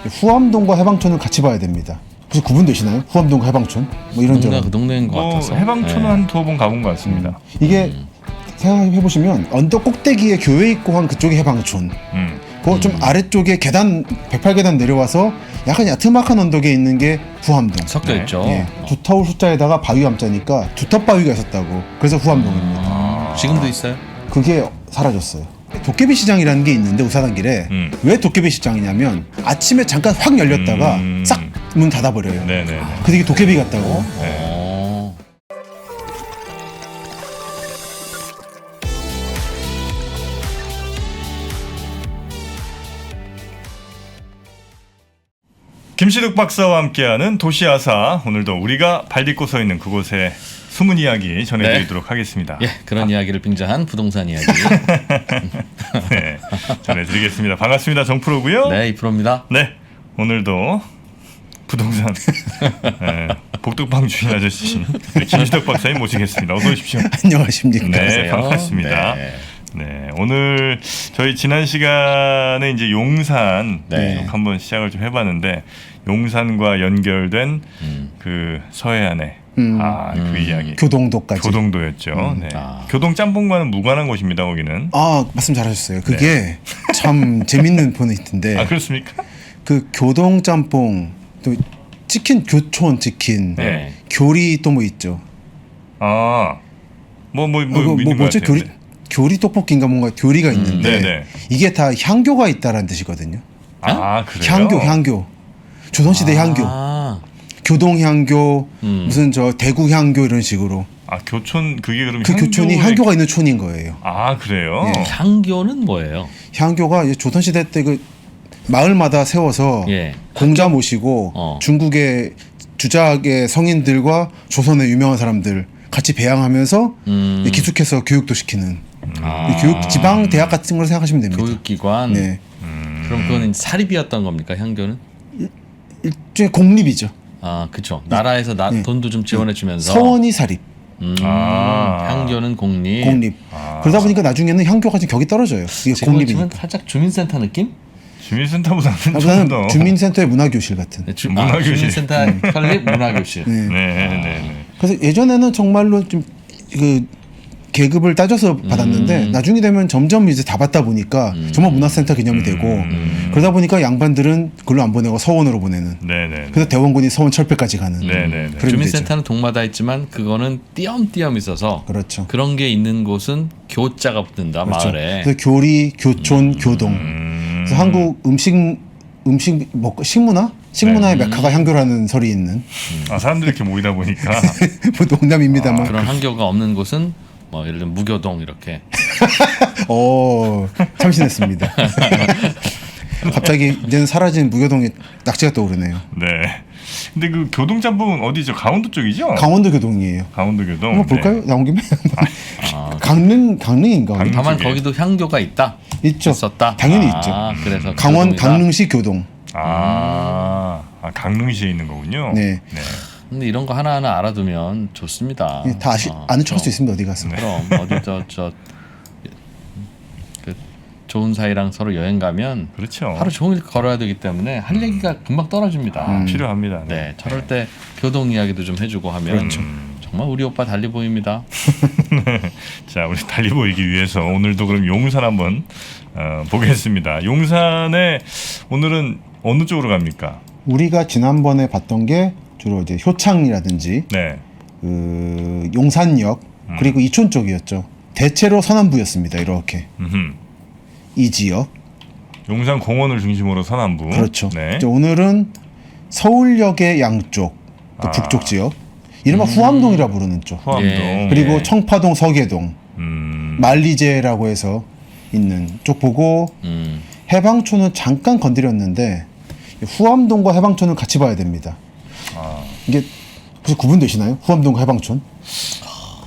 후암동과 해방촌을 같이 봐야 됩니다. 혹시 구분되시나요? 후암동과 해방촌? 뭐 이런 점. 그 동네인 것 같아서. 해방촌은 한 두어 번 가본 것 같습니다. 이게 생각해보시면 언덕 꼭대기에 교회 있고 한 그쪽이 해방촌. 그 좀 아래쪽에 계단 108계단 내려와서 약간 야트막한 언덕에 있는 게 후암동. 섞여 있죠. 예. 두터울 숫자에다가 바위 함자니까 두텁바위가 있었다고. 그래서 후암동입니다. 지금도 있어요? 그게 사라졌어요. 도깨비 시장이라는 게 있는데 우사단길에 왜 도깨비 시장이냐면 아침에 잠깐 확 열렸다가 싹 문 닫아버려요. 네네네. 그래서 이게 도깨비 같다고. 김시득 박사와 함께하는 도시아사, 오늘도 우리가 발 딛고 서 있는 그곳의 숨은 이야기 전해드리도록 하겠습니다. 예, 그런 이야기를 빙자한 부동산 이야기. 네, 전해드리겠습니다. 반갑습니다. 정프로고요. 네, 이프로입니다. 네, 오늘도 부동산 복덕방 주인 아저씨 김시득 박사님 모시겠습니다. 어서 오십시오. 안녕하십니까. 네, 안녕하세요. 반갑습니다. 네. 네, 오늘 저희 지난 시간에 이제 용산 네. 한번 시작을 좀 해봤는데 용산과 연결된 그 서해안의 그 이야기 교동도까지. 교동도였죠. 네. 교동 짬뽕과는 무관한 곳입니다. 거기는. 아, 말씀 잘하셨어요. 그게 참 재밌는 포인트인데. 아, 그렇습니까? 그 교동 짬뽕 또 치킨 교촌 치킨 네. 교리 또 뭐 있죠. 뭐죠? 교리 교리 떡볶이인가 뭔가 교리가 있는데 네네. 이게 다 향교가 있다라는 뜻이거든요. 아, 그래요? 향교 조선시대 향교 교동 향교 무슨 저 대구 향교 이런 식으로 아, 교촌 그게 그럼 그 교촌이 향교가 있는 촌인 거예요. 아, 그래요? 예. 향교는 뭐예요? 향교가 이제 조선시대 때 그 마을마다 세워서 예. 공자 모시고 중국의 주작의 성인들과 조선의 유명한 사람들 같이 배양하면서 기숙해서 교육도 시키는 교육 지방 대학 같은 걸 생각하시면 됩니다. 교육기관. 네, 그럼 그건 사립이었던 겁니까, 향교는? 일종의 공립이죠. 아, 그렇죠. 나라에서 돈도 좀 지원해주면서. 서원이 사립, 향교는 공립. 공립. 그러다 보니까 나중에는 향교가 좀 격이 떨어져요. 이게 지금 공립이니까. 살짝 주민센터 느낌? 주민센터보다는 좀 저는 더 주민센터의 문화교실 같은. 네, 문화교실. 주민센터 설립 문화교실. 네. 그래서 예전에는 정말로 좀 그 계급을 따져서 받았는데 나중에 되면 점점 이제 다 받다 보니까 정말 문화센터 개념이 되고 그러다 보니까 양반들은 그걸로 안 보내고 서원으로 보내는. 네네. 그래서 대원군이 서원 철폐까지 가는. 네네. 그런 주민센터는 동마다 있지만 그거는 띄엄띄엄 있어서 그렇죠. 그런 게 있는 곳은 교자가 붙는다 그렇죠. 마을에. 그래서 교리, 교촌, 교동. 그래서 한국 음식 먹고 식문화의 메카가 향교라는 설이 있는. 사람들이 이렇게 모이다 보니까 뭐 농담입니다만. 그런 한교가 없는 곳은 뭐 예를 들면 무교동 이렇게. 참신했습니다. 갑자기 이제는 사라진 무교동에 낙지가 떠오르네요. 네. 근데 그 교동짬뽕은 어디죠? 강원도 쪽이죠? 강원도 교동이에요. 강원도 교동. 한번 볼까요? 나온 김에. 강릉인가? 강릉 다만 쪽에. 거기도 향교가 있다. 있죠. 있었다. 당연히 있죠. 그래서 강원 교동이다. 강릉시 교동. 강릉시에 있는 거군요. 네. 근데 이런 거 하나하나 알아두면 좋습니다. 다 아는 척할 수 있습니다. 어디 가서. 그럼 어디 그 좋은 사이랑 서로 여행 가면 그렇죠. 하루 종일 걸어야 되기 때문에 할 얘기가 금방 떨어집니다. 필요합니다. 네, 저럴 때 교동 이야기도 좀 해주고 하면 정말 우리 오빠 달리 보입니다. 자, 우리 달리 보이기 위해서 오늘도 그럼 용산 한번 보겠습니다. 용산에 오늘은 어느 쪽으로 갑니까? 우리가 지난번에 봤던 게 주로 이제 효창이라든지 네. 그 용산역 그리고 이촌 쪽이었죠. 대체로 서남부였습니다. 이렇게 이 지역. 용산 공원을 중심으로 서남부. 그렇죠. 네. 이제 오늘은 서울역의 양쪽, 그 북쪽 지역, 이른바 후암동이라 부르는 쪽. 후암동. 예. 그리고 청파동, 서계동, 만리제라고 해서 있는 쪽 보고 해방촌은 잠깐 건드렸는데 후암동과 해방촌을 같이 봐야 됩니다. 이게 혹시 구분되시나요? 후암동과 해방촌?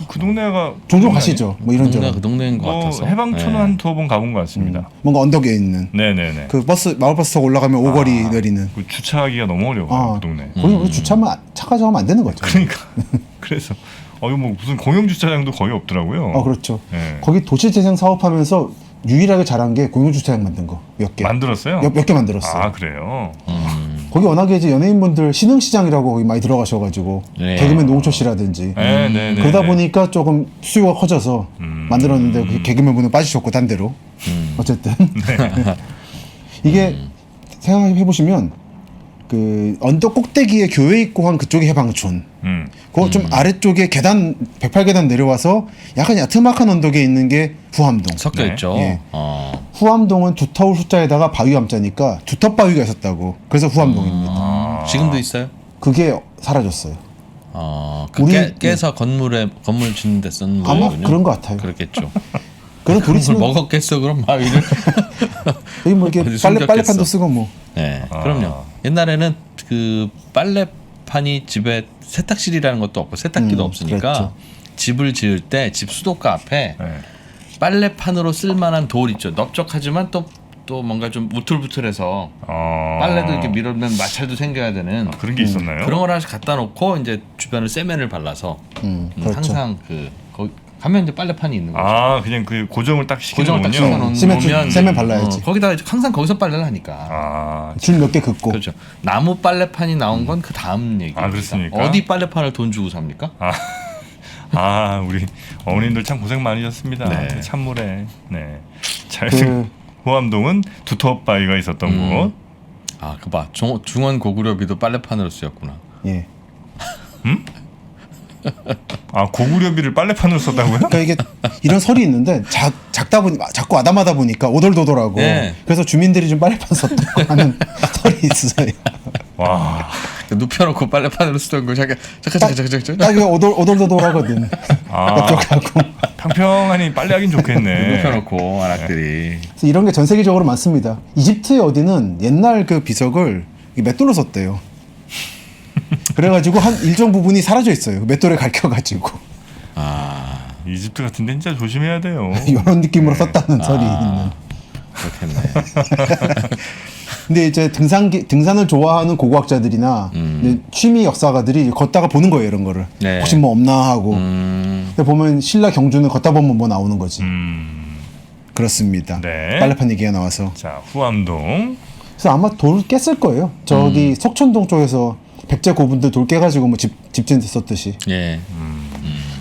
그 동네가 종종 가시죠. 뭐 이런 동네가 점. 그 동네인 것 같아서. 해방촌은 한 두어 번 가본 것 같습니다. 뭔가 언덕에 있는. 네네네. 그 마을버스 타고 올라가면 오거리 내리는. 그 주차하기가 너무 어려워요. 그 동네. 거기 주차하면 차까지 하면 안 되는 거죠. 그러니까 그래서 이거 뭐 무슨 공영 주차장도 거의 없더라고요. 그렇죠. 네. 거기 도시재생 사업하면서 유일하게 잘한 게 공영 주차장 만든 거 몇 개. 만들었어요? 몇 개 만들었어요. 그래요. 거기 워낙에 이제 연예인분들 신흥시장이라고 거기 많이 들어가셔가지고 네. 개그맨 노홍철 씨라든지 네. 그러다 보니까 조금 수요가 커져서 만들었는데 그 개그맨 분은 빠지셨고 딴 데로 어쨌든 이게 생각해 보시면 그 언덕 꼭대기에 교회 있고 한 그쪽이 해방촌. 그 좀 아래쪽에 계단 108계단 내려와서 약간 야트막한 언덕에 있는 게 후암동. 섞여 네. 있죠. 예. 어. 후암동은 두터울 숫자에다가 바위 함자니까 두텁바위가 있었다고. 그래서 후암동입니다. 지금도 있어요? 그게 사라졌어요. 그 우리- 깨서 건물 짓는 데 쓴 아마 거군요. 그런 것 같아요. 그렇겠죠. 그런 돌이 그걸 있으면 먹었겠어 그럼 바위를. 여기 뭐 이렇게 어디 숨겼겠어. 빨래판도 쓰고 뭐. 네, 그럼요. 옛날에는 그 빨래판이 집에 세탁실이라는 것도 없고 세탁기도 없으니까 그랬죠. 집을 지을 때 집 수도가 앞에 네. 빨래판으로 쓸만한 돌 있죠. 넓적하지만 또 뭔가 좀 우툴부툴해서 빨래도 이렇게 밀어면 마찰도 생겨야 되는 그런 게 있었나요? 그런 걸 하나씩 갖다 놓고 이제 주변을 세면을 발라서 그렇죠. 항상 거기 가면 이제 빨래판이 있는 거죠. 그냥 그 고정을 딱 고정을 딱 시켜놓으면요. 시켜놓으면 세면 발라야지. 거기다가 항상 거기서 빨래를 하니까. 줄 몇 개 긋고. 그렇죠. 나무 빨래판이 나온 건 그 다음 얘기입니다. 그렇습니까? 어디 빨래판을 돈 주고 삽니까? 우리 어머님들 참 고생 많으셨습니다. 네. 찬물에. 네. 잘 그- 호암동은 두텁바위가 있었던 곳. 그 봐. 중원 고구려비도 빨래판으로 쓰였구나. 예. 고구려비를 빨래판으로 썼다고요? 그러니까 이게 이런 설이 있는데 작다 보니 자꾸 아담하다 보니까 오돌도돌하고 네. 그래서 주민들이 좀 빨래판 썼다고 하는 설이 있어요. 와. 눕혀놓고 빨래판으로 쓰던 거 잠깐. 딱 이거 오돌도돌하거든. 넓적하고. 평평하니 빨래하긴 좋겠네. 눕혀놓고 안악들이. 그래서 이런 게 전 세계적으로 많습니다. 이집트의 어디는 옛날 그 비석을 이 맷돌로 썼대요. 그래가지고 한 일정 부분이 사라져 있어요. 맷돌에 갈켜가지고 이집트 같은 데 진짜 조심해야 돼요. 이런 느낌으로 썼다는 설이 있는. 그렇겠네. 근데 이제 등산을 좋아하는 고고학자들이나 이제 취미 역사가들이 걷다가 보는 거예요, 이런 거를. 네. 혹시 뭐 없나 하고. 근데 보면 신라 경주는 걷다 보면 뭐 나오는 거지. 그렇습니다. 네. 빨래판 얘기가 나와서. 자, 후암동. 그래서 아마 돌 깼을 거예요. 저기 석촌동 쪽에서 백제 고분들 돌 깨가지고 뭐 집진 썼듯이. 예.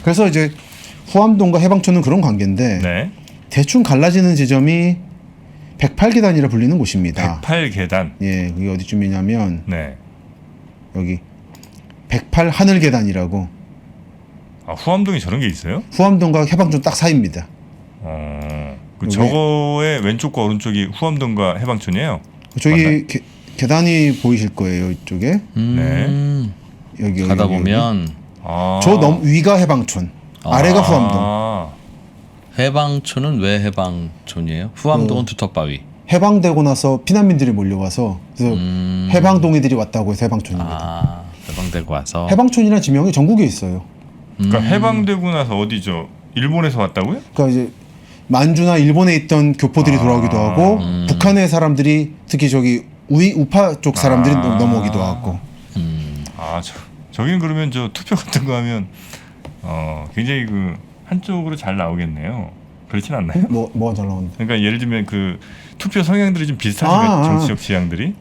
그래서 이제 후암동과 해방촌은 그런 관계인데 네. 대충 갈라지는 지점이 108계단이라 불리는 곳입니다. 108계단. 예, 그게 어디쯤이냐면 네. 여기 108 하늘계단이라고 후암동에 저런 게 있어요? 후암동과 해방촌 딱 사이입니다. 저거의 왼쪽과 오른쪽이 후암동과 해방촌이에요? 저기 계단이 보이실 거예요, 이쪽에. 여기 가다 여기, 보면 저 위가 해방촌, 아래가 후암동. 해방촌은 왜 해방촌이에요? 후암동은 두텁바위. 해방되고 나서 피난민들이 몰려와서 그래서 해방동이들이 왔다고 해서 해방촌입니다. 해방되고 와서. 해방촌이라는 지명이 전국에 있어요. 그러니까 해방되고 나서 어디죠? 일본에서 왔다고요? 그러니까 이제 만주나 일본에 있던 교포들이 돌아오기도 하고 북한의 사람들이 특히 저기 우파 쪽 사람들이 넘어오기도 하고. 저기는 그러면 저 투표 같은 거 하면 굉장히 그 한쪽으로 잘 나오겠네요. 그렇진 않나요? 뭐가 잘 나오는데? 그러니까 예를 들면 그 투표 성향들이 좀 비슷하시면 정치적 취향들이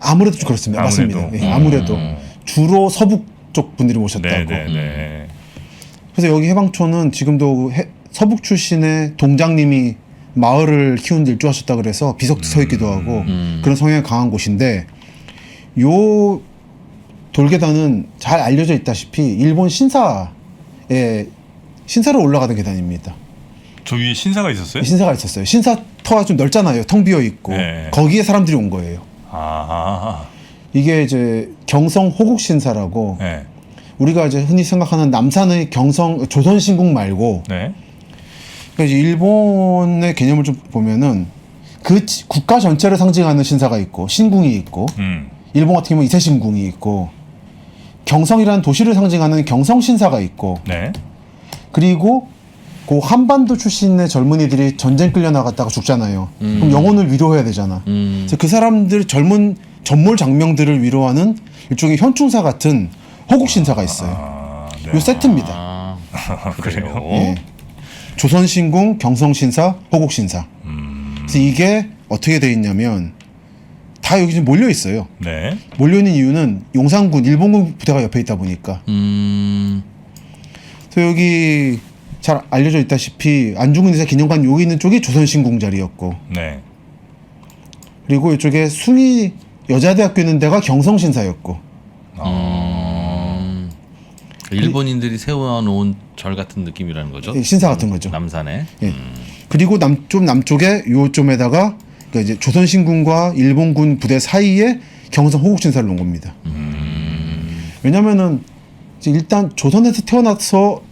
아무래도 좀 그렇습니다. 아무래도. 맞습니다. 예, 아무래도 주로 서북 쪽 분들이 오셨다고. 네네네. 그래서 여기 해방촌은 지금도 서북 출신의 동장님이 마을을 키우는 데 일조하셨다 그래서 비석도 서 있기도 하고 그런 성향이 강한 곳인데 요 돌계단은 잘 알려져 있다시피 일본 신사로 올라가던 계단입니다. 저 위에 신사가 있었어요? 신사가 있었어요. 신사터가 좀 넓잖아요. 텅 비어 있고 네. 거기에 사람들이 온 거예요. 이게 이제 경성 호국 신사라고 네. 우리가 이제 흔히 생각하는 남산의 경성 조선신궁 말고 네. 그러니까 이제 일본의 개념을 좀 보면은 그 국가 전체를 상징하는 신사가 있고 신궁이 있고 일본 같은 경우는 이세신궁이 있고 경성이라는 도시를 상징하는 경성신사가 있고 네. 그리고 그 한반도 출신의 젊은이들이 전쟁 끌려 나갔다가 죽잖아요. 그럼 영혼을 위로해야 되잖아. 그래서 그 사람들 젊은 전몰 장명들을 위로하는 일종의 현충사 같은 호국신사가 있어요. 네. 요 세트입니다. 그래요? 예. 조선신궁, 경성신사, 호국신사. 그래서 이게 어떻게 돼 있냐면 다 여기 지금 몰려 있어요. 네. 몰려 있는 이유는 용산군 일본군 부대가 옆에 있다 보니까. 그래서 여기 잘 알려져 있다시피 안중근 의사 기념관 여기 있는 쪽이 조선신궁 자리였고, 네. 그리고 이쪽에 숭이 여자대학교 있는 데가 경성신사였고. 일본인들이 세워놓은 절 같은 느낌이라는 거죠. 예, 신사 같은 거죠. 남산에. 예. 그리고 좀 남쪽에 요쯤에다가 그러니까 이제 조선신군과 일본군 부대 사이에 경성 호국신사를 놓은 겁니다. 왜냐면은 이제 일단 조선에서 태어나서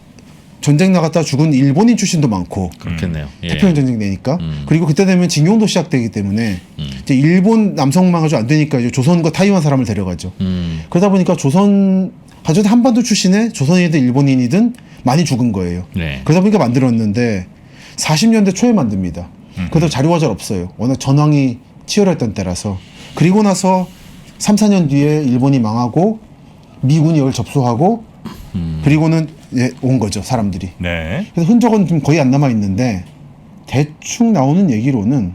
전쟁 나갔다 죽은 일본인 출신도 많고 그렇겠네요. 예. 태평양 전쟁 내니까 그리고 그때 되면 징용도 시작되기 때문에 이제 일본 남성만 가지고 안 되니까 이제 조선과 타이완 사람을 데려가죠. 그러다 보니까 조선 아주 한반도 출신의 조선인이든 일본인이든 많이 죽은 거예요. 네. 그러다 보니까 만들었는데 40년대 초에 만듭니다. 그래서 자료가 잘 없어요. 워낙 전황이 치열했던 때라서. 그리고 나서 3, 4년 뒤에 일본이 망하고 미군이 이걸 접수하고 그리고는 온 거죠, 사람들이. 네. 그래서 흔적은 좀 거의 안 남아 있는데 대충 나오는 얘기로는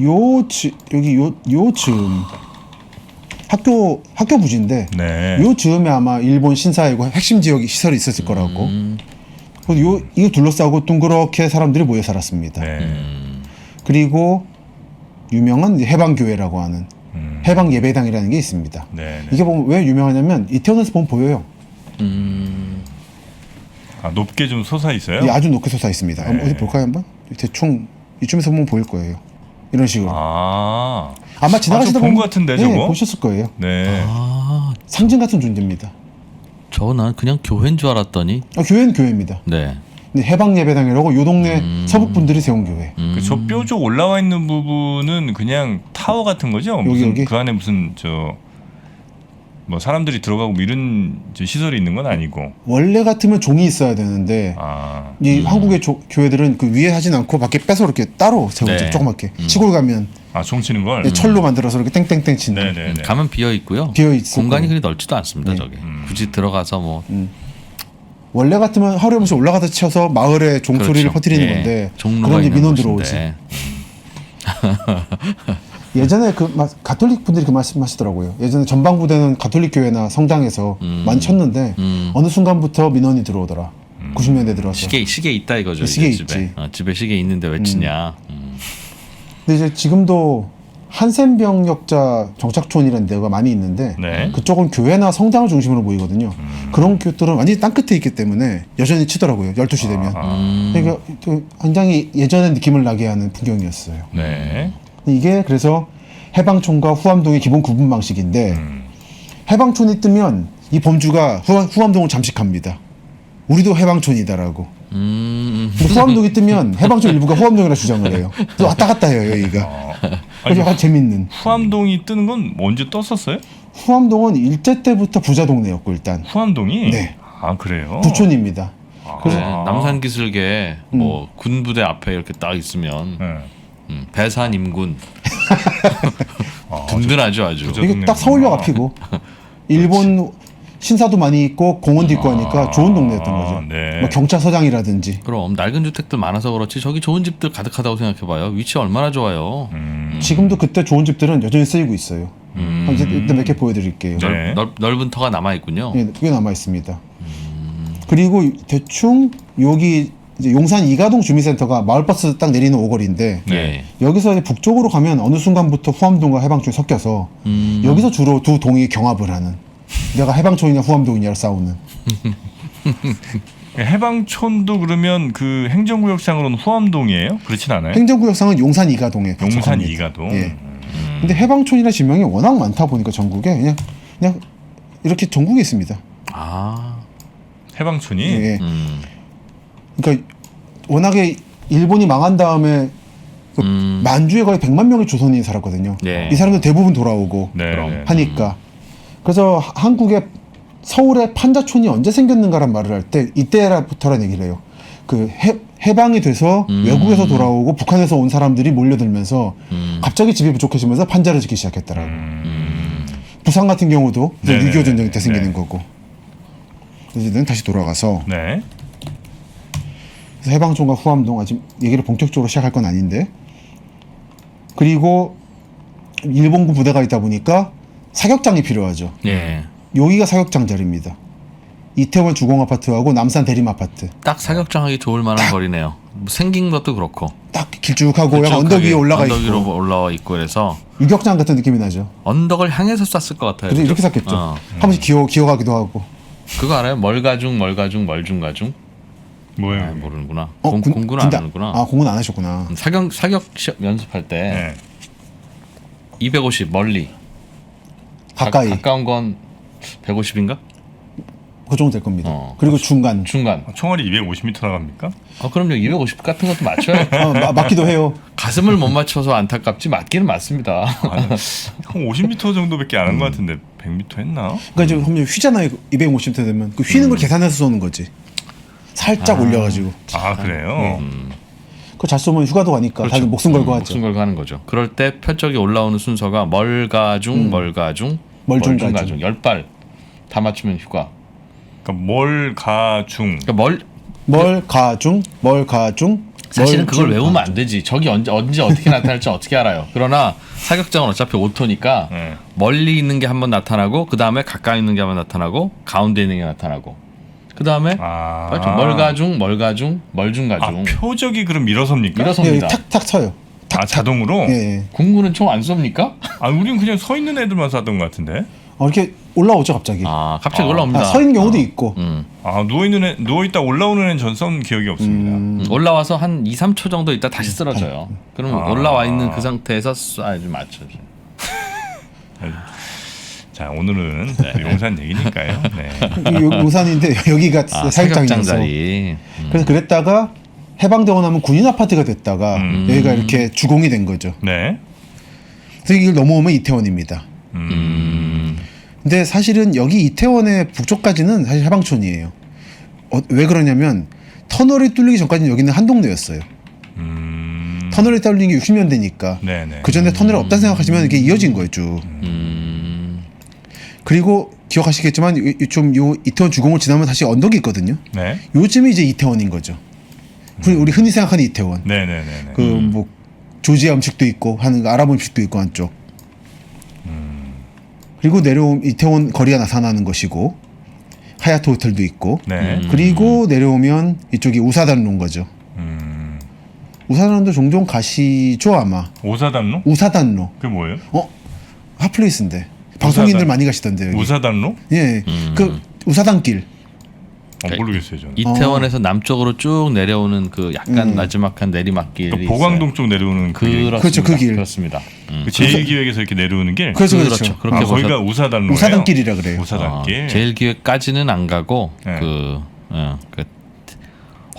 여기 요 즈음 학교 부지인데 네. 요 즈음에 아마 일본 신사이고 핵심 지역이 시설이 있었을 거라고. 그래서 이거 둘러싸고 둥그렇게 사람들이 모여 살았습니다. 네. 그리고 유명한 해방교회라고 하는 해방 예배당이라는 게 있습니다. 네. 이게 보면 왜 유명하냐면 이태원에서 보면 보여요. 아, 높게 좀 솟아 있어요? 이게 아주 높게 솟아 있습니다. 네. 어디 볼까요 한번? 대충 이쯤에서 보면 보일 거예요. 이런 식으로. 아마 지나가시다 본 것 같은데 저거? 보셨을 거예요. 네. 아, 상징 같은 존재입니다. 난 그냥 교회인 줄 알았더니. 교회는 교회입니다. 네. 근데 해방 예배당이라고 요 동네 서북 분들이 세운 교회. 저 뾰족 올라와 있는 부분은 그냥 타워 같은 거죠? 무슨 여기? 그 안에 무슨 뭐 사람들이 들어가고 뭐 이런 시설이 있는 건 아니고. 원래 같으면 종이 있어야 되는데 이 한국의 교회들은 그 위에 하진 않고 밖에 빼서 이렇게 따로 세우죠. 네. 조그맣게. 시골 가면 종 치는 걸. 철로 만들어서 이렇게 땡땡땡 친다. 네네네. 가면 비어 있고요. 비어 있을 공간이 거예요. 그리 넓지도 않습니다. 저게. 굳이 들어가서 뭐. 원래 같으면 하루에 한 번씩 올라가서 쳐서 마을에 종소리를 그렇죠. 퍼뜨리는 예. 건데 종로가 그런 게 있는 민원 곳인데. 들어오지. 예전에 가톨릭 분들이 그 말씀하시더라고요. 예전에 전방부대는 가톨릭 교회나 성당에서 많이 쳤는데 어느 순간부터 민원이 들어오더라. 90년대 들어서. 시계 있다 이거죠. 시계 이제 집에. 있지. 집에 시계 있는데 왜 치냐. 근데 이제 지금도 한센병력자 정착촌이라는 데가 많이 있는데 네. 그쪽은 교회나 성당을 중심으로 모이거든요. 그런 교들은 완전히 땅끝에 있기 때문에 여전히 치더라고요. 12시 되면. 그러니까 또 굉장히 예전의 느낌을 나게 하는 풍경이었어요. 네. 이게 그래서 해방촌과 후암동의 기본 구분 방식인데 해방촌이 뜨면 이 범주가 후암동을 잠식합니다. 우리도 해방촌이다라고. 근데 후암동이 뜨면 해방촌 일부가 후암동이라 주장을 해요. 또 왔다 갔다 해요 여기가. 그래서 약간 재밌는. 후암동이 뜨는 건 언제 떴었어요? 후암동은 일제 때부터 부자 동네였고 일단. 후암동이? 네. 아 그래요? 부촌입니다. 그래, 남산 기슭에 뭐 군부대 앞에 이렇게 딱 있으면 배산 임군 든든하죠 아주. 부자 이게 딱 서울역 앞이고 일본 신사도 많이 있고 공원도 있고 하니까 좋은 동네였던 거죠. 네. 뭐 경찰서장이라든지. 그럼 낡은 주택들 많아서 그렇지 저기 좋은 집들 가득하다고 생각해봐요. 위치 얼마나 좋아요. 지금도 그때 좋은 집들은 여전히 쓰이고 있어요. 이제 일단 몇 개 보여드릴게요. 네. 넓은 터가 남아 있군요. 예, 그게 남아 있습니다. 그리고 대충 여기 이제 용산 이가동 주민센터가 마을버스 딱 내리는 오거리인데 네. 여기서 이제 북쪽으로 가면 어느 순간부터 후암동과 해방촌이 섞여서 여기서 주로 두 동이 경합을 하는. 내가 해방촌이냐 후암동이냐를 싸우는. 해방촌도 그러면 그 행정구역상으로는 후암동이에요? 그렇진 않아요? 행정구역상은 용산 이가동에 용산 속합니다. 이가동. 예. 근데 해방촌이나 지명이 워낙 많다 보니까 전국에 그냥 이렇게 전국에 있습니다. 아. 해방촌이. 예. 그러니까 워낙에 일본이 망한 다음에 그 만주에 거의 100만 명의 조선인이 살았거든요. 네. 이 사람들 대부분 돌아오고 네. 네. 하니까. 그래서 한국의 서울에 판자촌이 언제 생겼는가란 말을 할 때 이때부터라는 얘기를 해요. 그 해방이 돼서 외국에서 돌아오고 북한에서 온 사람들이 몰려들면서 갑자기 집이 부족해지면서 판자를 짓기 시작했더라고. 부산 같은 경우도 네네. 6.25 전쟁 때 생기는 네. 거고. 그래서 다시 돌아가서 네. 그래서 해방촌과 후암동 아직 얘기를 본격적으로 시작할 건 아닌데 그리고 일본군 부대가 있다 보니까 사격장이 필요하죠. 예. 여기가 사격장 자리입니다. 이태원 주공 아파트하고 남산 대림 아파트. 딱 사격장하기 좋을 만한 거리네요. 뭐 생긴 것도 그렇고. 딱 길쭉하고 약간 언덕 위에 올라가 언덕 위로 있고 올라와 있고 그래서 유격장 같은 느낌이 나죠. 언덕을 향해서 쐈을 것 같아요. 그래서 이렇게 샀겠죠. 어. 한 번씩 기어가기도 하고. 그거 알아요? 멀가중, 멀중가중? 뭐예요? 아, 모르는구나. 군- 공군은 안 군대- 하는구나. 아 공군 안 하셨구나. 사격 연습할 때 네. 250 멀리 가까이 가까운 건 150인가? 그 정도 될 겁니다. 어. 그리고 중간 중간. 총알이 250m 나갑니까? 그럼요. 250 같은 것도 맞춰요. 맞기도 해요. 가슴을 못 맞춰서 안타깝지 맞기는 맞습니다. 한 50m 정도밖에 안 한 것 같은데 100m 했나? 그러니까 이제 한번 휘잖아요. 250m 되면 그 휘는 걸 계산해서 쏘는 거지. 살짝 올려가지고. 아 그래요? 그거 잘 쏘면 휴가도 가니까 다들 목숨 걸고 하죠. 목숨 걸고 하는 거죠. 그럴 때 표적이 올라오는 순서가 멀가중, 멀가중, 멀중가중. 10발 다 맞추면 휴가. 그러니까 멀가중. 그러니까 멀가중. 사실은 그걸 멀중, 외우면 안 되지. 적이 언제 어떻게 나타날지 어떻게 알아요. 그러나 사격장은 어차피 오토니까 네. 멀리 있는 게 한번 나타나고 그 다음에 가까이 있는 게 한번 나타나고 가운데 있는 게 나타나고 그 다음에 멀가중, 멀중가중. 표적이 그럼 일어섭니까? 예, 일어섭니다. 탁탁 쳐요. 자동으로? 예. 공군은 총 안 쏩니까? 우린 그냥 서 있는 애들만 쐈던 것 같은데. 이렇게 올라오죠 갑자기. 갑자기 올라옵니다. 서 있는 경우도 있고. 누워 있다 올라오는 애는 전 쏜 기억이 없습니다. 올라와서 한 2, 3초 정도 있다 다시 쓰러져요. 그러면 올라와 있는 그 상태에서 쏴야지 맞춰줘. 자 오늘은 용산 얘기니까요. 네. 용산인데 여기가 사격장 사격장이어서. 자리. 그래서 그랬다가 해방되고 나면 군인 아파트가 됐다가 여기가 이렇게 주공이 된 거죠. 네. 그래서 이걸 넘어오면 이태원입니다. 근데 사실은 여기 이태원의 북쪽까지는 사실 해방촌이에요. 왜 그러냐면 터널이 뚫리기 전까지는 여기는 한 동네였어요. 터널이 뚫린 게 60년대니까. 네네. 그 전에 터널이 없다 생각하시면 이게 이어진 거예요 쭉. 그리고 기억하시겠지만 요 이태원 주공을 지나면 다시 언덕이 있거든요. 네. 요즘이 이제 이태원인 거죠. 우리 흔히 생각하는 이태원. 네네네. 그 뭐 조지아 음식도 있고 하는 아랍 음식도 있고 한쪽. 그리고 내려오면 이태원 거리가 나타나는 것이고 하얏트 호텔도 있고. 네. 그리고 내려오면 이쪽이 우사단로인 거죠. 우사단로도 종종 가시죠 아마. 오사단로? 우사단로. 그게 뭐예요? 핫플레이스인데 방송인들 많이 가시던데 여기. 우사단로? 예, 그 우사단길. 모르겠어요 저는. 이태원에서 남쪽으로 쭉 내려오는 그 약간 나지막한 내리막길이 그러니까 보광동 쪽 내려오는 그 길. 그렇죠, 그 길. 그렇습니다. 그 제1기획에서 이렇게 내려오는 길. 그렇죠. 그렇게 거기가 우사단로예요. 우사단길이라 그래요. 우사단길. 제일기획까지는 안 가고 네. 그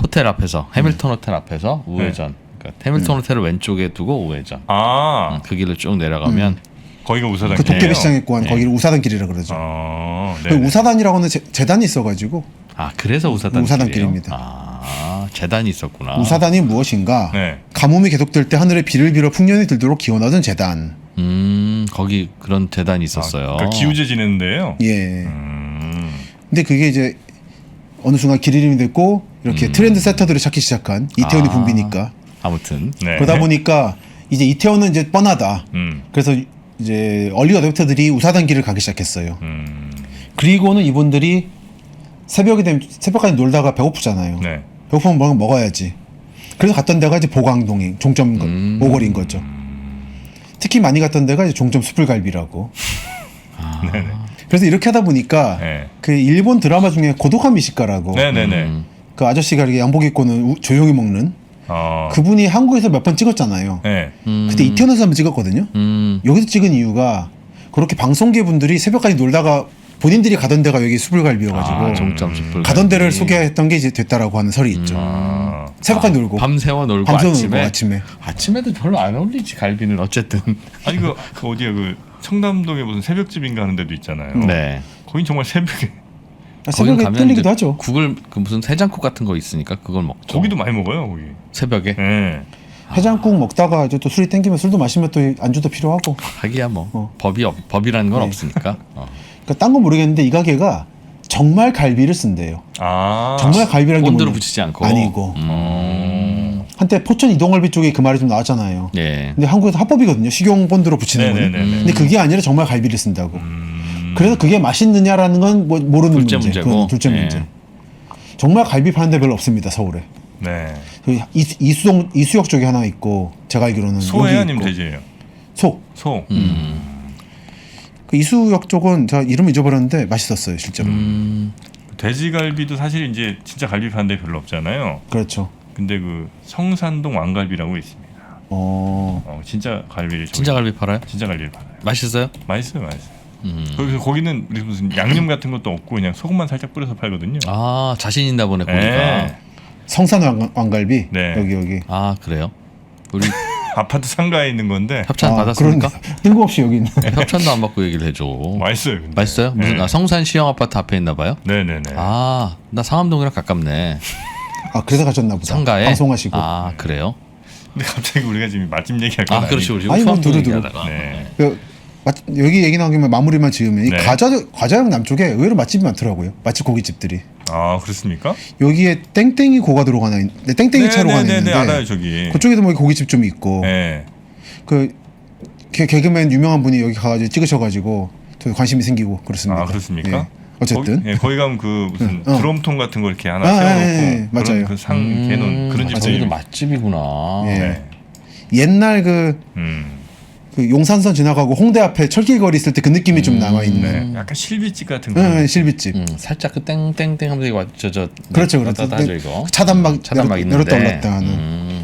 호텔 앞에서 해밀턴 호텔 앞에서 우회전. 그러니까 해밀턴 호텔을 왼쪽에 두고 우회전. 그 길을 쭉 내려가면 거기가 우사단길. 그 도깨비 시장 있고 한 거기를 우사단길이라 그러죠. 네. 그 우사단이라고는 재단이 있어가지고 그래서 우사단길입니다. 재단이 있었구나. 우사단이 무엇인가? 네. 가뭄이 계속될 때 하늘에 비를 빌어 풍년이 들도록 기원하던 재단. 거기 그런 재단이 있었어요. 그러니까 기우제 지내는데요. 예. 근데 그게 이제 어느 순간 길 이름이 됐고 이렇게 트렌드 세터들을 찾기 시작한 이태원이 붐비니까. 아무튼 네. 그러다 보니까 이제 이태원은 이제 뻔하다. 그래서 이제 얼리 어댑터들이 우사단 길을 가기 시작했어요. 그리고는 이분들이 새벽까지 놀다가 배고프잖아요. 네. 배고프면 뭐 먹어야지. 그래서 갔던 데가 이제 보광동이 종점 오거리인 거죠. 특히 많이 갔던 데가 이제 종점 숯불갈비라고. 네네. 그래서 이렇게 하다 보니까 네. 그 일본 드라마 중에 고독한 미식가라고 네네네. 그 아저씨가 이렇게 양복 입고는 조용히 먹는 그분이 한국에서 몇 번 찍었잖아요. 네. 그때 이태원에서 한번 찍었거든요. 여기서 찍은 이유가 그렇게 방송계 분들이 새벽까지 놀다가 본인들이 가던 데가 여기 수불갈비여가지고 종점 숯불갈비. 가던 데를 소개했던 게 이제 됐다라고 하는 설이 있죠. 새벽까지 놀고 밤새워 놀고 아침에 아침에도 별로 안 어울리지 갈비는 어쨌든. 아니 그 어디야 그 청담동에 무슨 새벽집인가 하는 데도 있잖아요. 네. 거긴 정말 새벽에. 새벽에 뚫리기도 하죠. 국을 그 무슨 해장국 같은 거 있으니까 그걸 먹죠. 고기도 많이 먹어요 거기. 새벽에. 네. 해장국 먹다가 이제 또 술이 땡기면 술도 마시면 또 안주도 필요하고. 하기야 뭐 법이라는 건 없으니까. 그러니까 딴 건 모르겠는데 이 가게가 정말 갈비를 쓴대요. 정말 갈비라는 게 본드로 뭐냐? 붙이지 않고. 아니고. 한때 포천 이동갈비 쪽에 그 말이 좀 나왔잖아요. 예. 근데 한국에서 합법이거든요. 식용 본드로 붙이는 건. 네네네네. 근데 그게 아니라 정말 갈비를 쓴다고. 그래서 그게 맛있느냐라는 건 뭐 모르는 둘째 문제. 문제고. 그건 둘째 예. 문제. 정말 갈비 파는 데 별로 없습니다. 서울에. 네. 그 이수역 쪽에 하나 있고 제가 알기로는 소예요, 여기 아니면 있고. 돼지예요? 소. 소. 그 이수역 쪽은 제가 이름 잊어버렸는데 맛있었어요, 실제로. 돼지갈비도 사실 이제 진짜 갈비 파는 데 별로 없잖아요. 그렇죠. 근데 그 성산동 왕갈비라고 있습니다. 진짜 갈비를 진짜 갈비 팔아요? 진짜 갈비를 팔아요. 맛있어요? 맛있어요. 거기는 무슨 양념 같은 것도 없고 그냥 소금만 살짝 뿌려서 팔거든요. 아 자신 있나 보네 보니까. 네. 성산 왕갈비 네. 여기. 아 그래요? 우리 아파트 상가에 있는 건데 협찬 받았습니까? 뜬금없이 여기 있네. 협찬도 안 받고 얘기를 해줘. 맛있어요. 근데. 맛있어요? 무슨 네. 성산 시형 아파트 앞에 있나 봐요? 네네네. 아 나 상암동이랑 가깝네. 아 그래서 가셨나 보다. 상가에 방송하시고. 아 그래요? 근데 갑자기 우리가 지금 맛집 얘기할 건 아 그렇죠. 우리 아니, 뭐 후암동 두루두루. 얘기하다가. 네. 여기 얘기 나온 김에 마무리만 지으면 이 네. 과자역 남쪽에 의외로 맛집이 많더라고요. 맛집 고깃집들이. 아 그렇습니까? 여기에 땡땡이 고가 들어가나 있는데 땡땡이 차로 가나 있는데 네네네 알아요 저기. 그쪽에도 뭐 고깃집 좀 있고 네. 그 개그맨 유명한 분이 여기 가가지고 찍으셔가지고 저 관심이 생기고 그렇습니다. 아 그렇습니까? 예. 어쨌든 거기 가면 그 무슨 드럼통 같은 거 이렇게 하나 아, 세워놓고 예, 맞아요. 그런 그상 개놓은 그런 아, 집들이 저기도 맛집이구나. 예. 네. 옛날 그 용산선 지나가고 홍대 앞에 철길거리 있을 때 그 느낌이 좀 남아 있네. 네. 약간 실비집 같은 거. 실비집. 살짝 그 땡땡땡 하면서 이거 저 그렇죠, 그렇죠. 하죠 이거. 차단막 차단막 있는데. 열었다 올랐다 하는.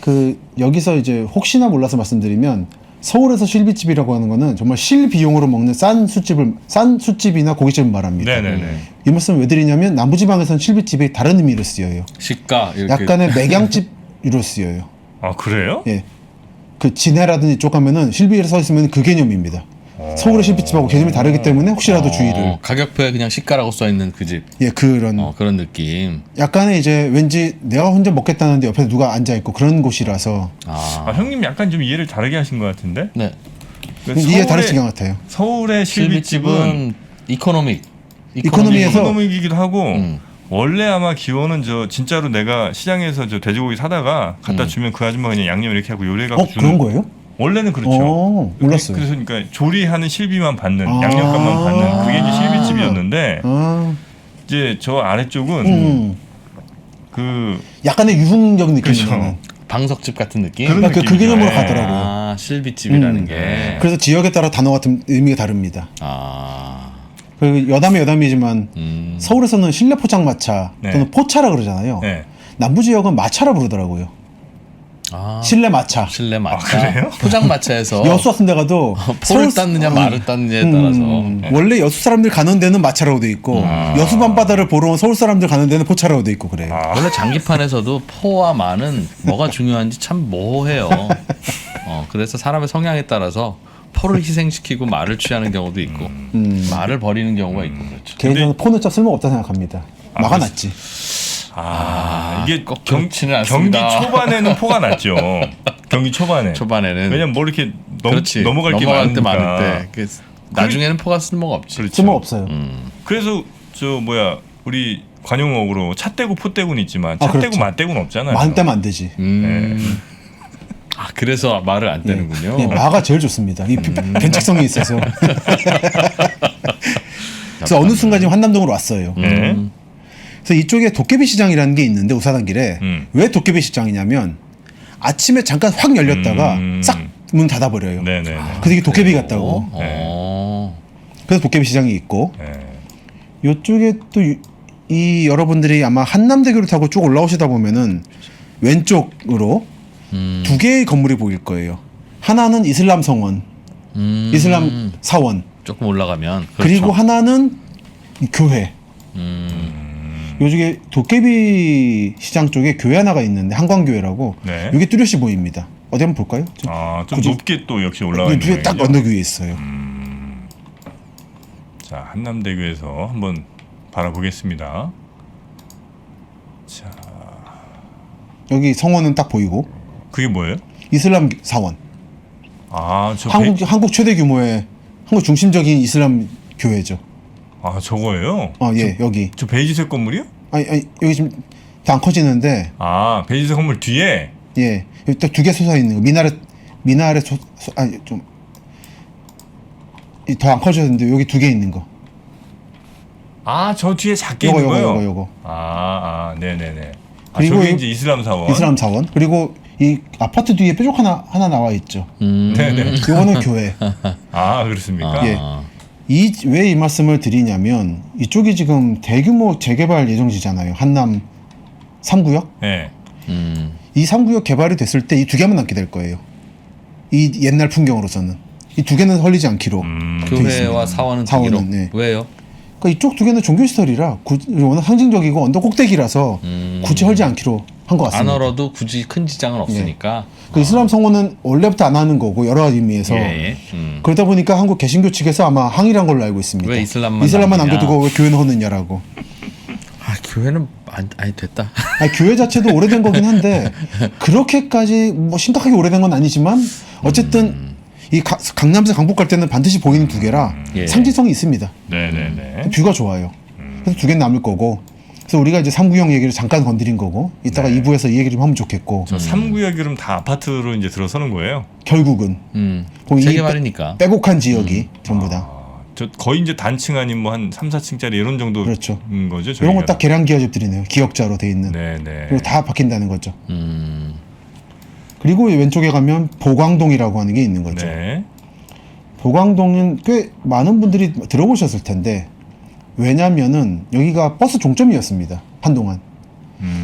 그 여기서 이제 혹시나 몰라서 말씀드리면 서울에서 실비집이라고 하는 거는 정말 실 비용으로 먹는 싼 숯집이나 고깃집을 말합니다. 네네네. 이 말씀 왜 드리냐면 남부지방에서는 실비집이 다른 의미로 쓰여요. 시가 이렇게 약간의 맥양집으로 쓰여요. 아 그래요? 예. 그 진해라든지 이쪽 가면은 실비에 서 있으면 그 개념입니다. 서울의 실비집하고 개념이 다르기 때문에 혹시라도 주의를. 가격표에 그냥 시가라고 써 있는 그 집. 예, 그런 그런 느낌. 약간의 이제 왠지 내가 혼자 먹겠다는데 옆에 누가 앉아 있고 그런 곳이라서 아 형님 약간 좀 이해를 다르게 하신 것 같은데? 네. 그 이해 다르신 것 같아요. 서울의 실비집은 실비집은 이코노미에서 이코노미이기도 하고 원래 아마 기원은 저 진짜로 내가 시장에서 저 돼지고기 사다가 갖다 주면 그 아줌마 그냥 양념 이렇게 하고 요리해갖고 주는 그런 거예요? 원래는 그렇죠. 몰랐어요. 그래서 그러니까 조리하는 실비만 받는 아. 양념값만 받는 그게 이제 실비집이었는데 아, 이제 저 아래쪽은 그 약간의 유흥적 느낌이 그렇죠. 나는. 방석집 같은 느낌. 그런 그러니까 그 느낌이죠. 개념으로 예. 가더라고요. 아 실비집이라는 게. 네. 그래서 지역에 따라 단어 같은 의미가 다릅니다. 아. 그 여담이지만 서울에서는 실내 포장마차 네. 또는 포차라 그러잖아요. 네. 남부 지역은 마차라 부르더라고요. 아. 실내 마차. 실내 마차. 그래요? 포장마차에서 여수 같은 데 가도 포를 땄느냐 말을 땄느냐에 따라서. 원래 여수 사람들 가는 데는 마차라고 돼 있고 여수 밤바다를 보러 온 서울 사람들 가는 데는 포차라고 돼 있고 그래요. 원래 장기판에서도 포와 마는 뭐가 중요한지 참 모호해요. 그래서 사람의 성향에 따라서 포를 희생시키고 말을 취하는 경우도 있고 말을 버리는 경우가 있고 그렇죠. 개인적으로 포는 참 쓸모 없다 생각합니다. 마가 낫지. 이게 꼭 경기 그렇지는 않습니다. 초반에는 포가 났죠. 경기 초반에. 초반에는 왜냐면 뭐 이렇게 그렇지. 넘어갈 게 때 많으니까. 많을 때. 나중에는 포가 쓸모가 없지. 그렇죠. 쓸모 없어요. 그래서 저 뭐야 우리 관용어로 차 떼고 포 떼고는 있지만 차 그렇죠. 떼고 마 떼고는 없잖아요. 만 떼면 안 되지. 그래서 말을 안 떼는군요. 예, 마가 제일 좋습니다. 이 변칙성이 있어서. 그래서 어느 순간 지금 환남동으로 왔어요. 네. 그래서 이쪽에 도깨비 시장이라는 게 있는데 우사단길에 왜 도깨비 시장이냐면 아침에 잠깐 확 열렸다가 싹 문 닫아버려요. 네네. 그래서 이게 도깨비 같다고. 그래서 도깨비 시장이 있고 이쪽에 또 이 여러분들이 아마 한남대교를 타고 쭉 올라오시다 보면은 왼쪽으로 두 개의 건물이 보일 거예요. 하나는 이슬람 성원, 이슬람 사원, 조금 올라가면 그리고 그렇죠. 하나는 교회. 요쪽에 도깨비 시장 쪽에 교회 하나가 있는데 한광교회라고 네. 이게 뚜렷이 보입니다. 어디 한번 볼까요? 좀 굳이- 높게 또 역시 올라가 있는 위에 딱 거예요. 언덕 위에 있어요. 자 한남대교에서 한번 바라보겠습니다. 자 여기 성원은 딱 보이고 그게 뭐예요? 이슬람 사원. 저 한국 최대 규모의 한국 중심적인 이슬람 교회죠. 저거예요? 예, 여기. 저 베이지색 건물이요? 아니 여기 지금 더 안 커지는데 아 베이지 건물 뒤에. 예, 여기 딱 2개 솟아 있는 거 미나ret 아니 좀 더 안 커졌는데 여기 2개 있는 거. 아 저 뒤에 작게 요거 있는 거요. 요거. 네네네. 그리고 저게 요- 이제 이슬람 사원. 이슬람 사원. 그리고 이 아파트 뒤에 뾰족 하나 나와 있죠. 네네. 요거는 교회. 아 그렇습니까? 예. 왜 이 말씀을 드리냐면 이쪽이 지금 대규모 재개발 예정지잖아요. 한남 3구역. 네. 이 3구역 개발이 됐을 때 이 2개만 남게 될 거예요. 이 옛날 풍경으로서는 이 2개는 헐리지 않기로. 돼 있습니다. 교회와 사원은 사원은, 두기로. 네. 왜요? 그러니까 이쪽 2개는 종교시설이라 워낙 상징적이고 언덕 꼭대기라서 굳이 헐지 않기로 한 것 안 같습니다. 얼어도 굳이 큰 지장은 없으니까. 그 이슬람 성원은 원래부터 안 하는 거고 여러 가지 의미에서 예. 그러다 보니까 한국 개신교 측에서 아마 항의한 걸로 알고 있습니다. 왜 이슬람만 남기냐? 남겨두고 왜 교회는 하느냐라고. 아 교회는 아니 됐다. 교회 자체도 오래된 거긴 한데 그렇게까지 뭐 심각하게 오래된 건 아니지만 어쨌든 이 강남에서 강북 갈 때는 반드시 보이는 2개라 예. 상징성이 있습니다. 네네네. 뷰가 좋아요. 그래서 2개는 남을 거고. 그래서 우리가 이제 3구역 얘기를 잠깐 건드린 거고 이따가 네. 2부에서 이 얘기 좀 하면 좋겠고. 저 3구역이 그럼 다 아파트로 이제 들어서는 거예요? 결국은 이 세계말이니까. 빼곡한 지역이 전부 다. 저 거의 이제 단층 아닌 뭐 한 3, 4층짜리 이런 정도인 그렇죠. 거죠? 이런 건 저희가? 딱 계량 기하집들이네요. 기역자로 돼 있는. 네네. 그리고 다 바뀐다는 거죠. 음. 그리고 이 왼쪽에 가면 보광동이라고 하는 게 있는 거죠. 네. 보광동은 꽤 많은 분들이 들어보셨을 텐데 왜냐면은 여기가 버스 종점이었습니다. 한동안.